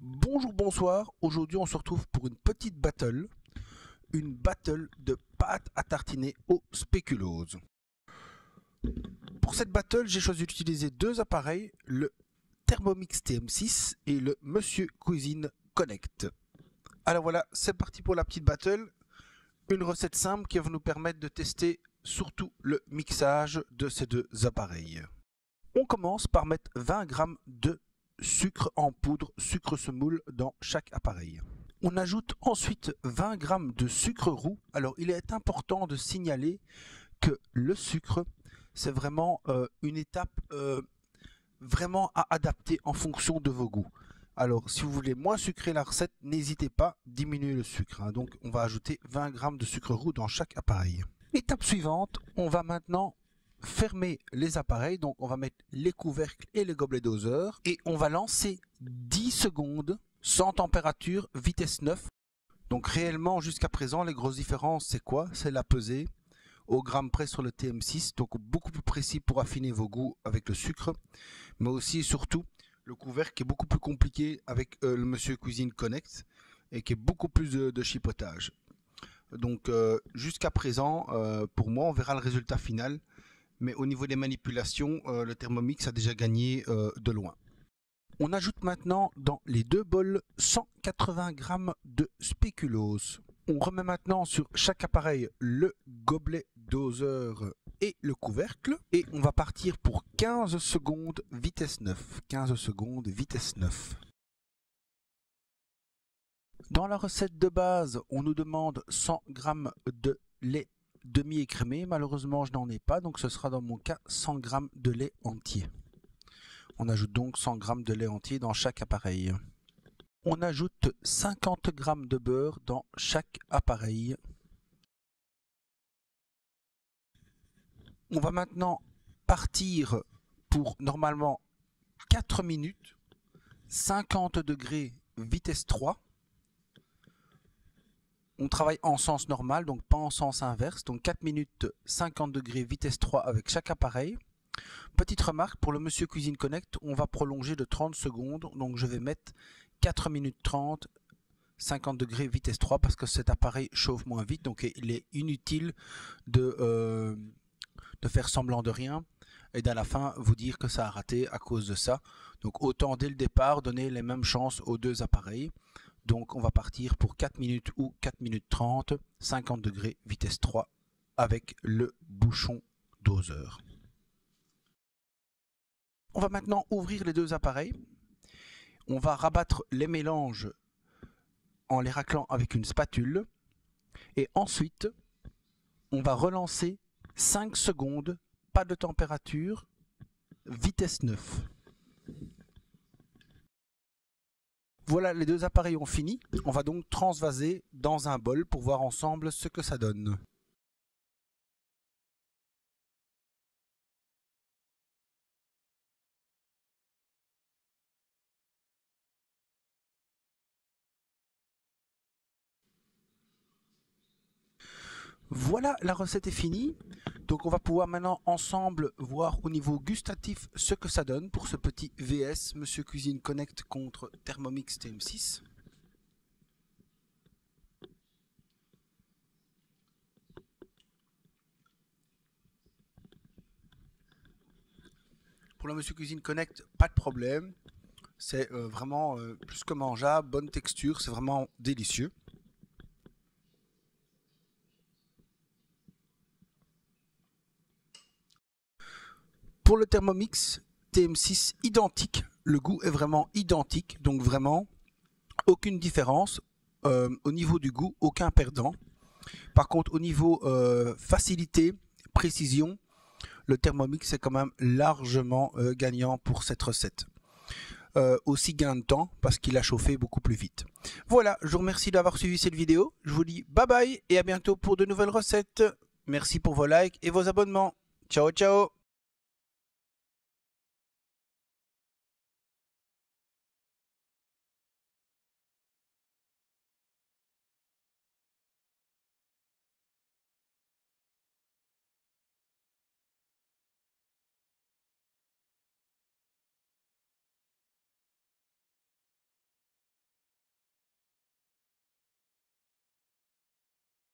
Bonjour, bonsoir. Aujourd'hui, on se retrouve pour une petite battle. Une battle de pâte à tartiner au spéculoos. Pour cette battle, j'ai choisi d'utiliser deux appareils, le Thermomix TM6 et le Monsieur Cuisine Connect. Alors voilà, c'est parti pour la petite battle. Une recette simple qui va nous permettre de tester surtout le mixage de ces deux appareils. On commence par mettre 20 g de sucre en poudre, sucre semoule dans chaque appareil. On ajoute ensuite 20 g de sucre roux. Alors il est important de signaler que le sucre, c'est vraiment une étape vraiment à adapter en fonction de vos goûts. Alors si vous voulez moins sucrer la recette, n'hésitez pas à diminuer le sucre. Donc on va ajouter 20 g de sucre roux dans chaque appareil. Étape suivante, on va maintenant fermer les appareils, donc on va mettre les couvercles et les gobelets doseurs et on va lancer 10 secondes sans température, vitesse 9. Donc réellement jusqu'à présent les grosses différences c'est quoi? C'est la pesée au gramme près sur le TM6, donc beaucoup plus précis pour affiner vos goûts avec le sucre, mais aussi et surtout le couvercle qui est beaucoup plus compliqué avec le Monsieur Cuisine Connect et qui est beaucoup plus de chipotage. Donc jusqu'à présent pour moi on verra le résultat final. Mais au niveau des manipulations, le Thermomix a déjà gagné de loin. On ajoute maintenant dans les deux bols 180 g de spéculoos. On remet maintenant sur chaque appareil le gobelet doseur et le couvercle. Et on va partir pour 15 secondes vitesse 9. 15 secondes vitesse 9. Dans la recette de base, on nous demande 100 g de lait demi-écrémé, malheureusement je n'en ai pas, donc ce sera dans mon cas 100 g de lait entier. On ajoute donc 100 g de lait entier dans chaque appareil. On ajoute 50 g de beurre dans chaque appareil. On va maintenant partir pour normalement 4 minutes, 50 degrés vitesse 3. On travaille en sens normal, donc pas en sens inverse. Donc 4 minutes 50 degrés vitesse 3 avec chaque appareil. Petite remarque, pour le Monsieur Cuisine Connect, on va prolonger de 30 secondes. Donc je vais mettre 4 minutes 30, 50 degrés vitesse 3 parce que cet appareil chauffe moins vite. Donc il est inutile de faire semblant de rien et d'à la fin vous dire que ça a raté à cause de ça. Donc autant dès le départ donner les mêmes chances aux deux appareils. Donc on va partir pour 4 minutes ou 4 minutes 30, 50 degrés, vitesse 3 avec le bouchon doseur. On va maintenant ouvrir les deux appareils. On va rabattre les mélanges en les raclant avec une spatule. Et ensuite, on va relancer 5 secondes, pas de température, vitesse 9. Voilà, les deux appareils ont fini. On va donc transvaser dans un bol pour voir ensemble ce que ça donne. Voilà, la recette est finie. Donc on va pouvoir maintenant ensemble voir au niveau gustatif ce que ça donne pour ce petit VS Monsieur Cuisine Connect contre Thermomix TM6. Pour le Monsieur Cuisine Connect, pas de problème. C'est vraiment plus que mangeable, bonne texture, c'est vraiment délicieux. Pour le Thermomix TM6, identique. Le goût est vraiment identique, donc vraiment aucune différence. Au niveau du goût, aucun perdant. Par contre, au niveau facilité, précision, le Thermomix est quand même largement gagnant pour cette recette. Aussi gain de temps parce qu'il a chauffé beaucoup plus vite. Voilà, je vous remercie d'avoir suivi cette vidéo. Je vous dis bye bye et à bientôt pour de nouvelles recettes. Merci pour vos likes et vos abonnements. Ciao ciao.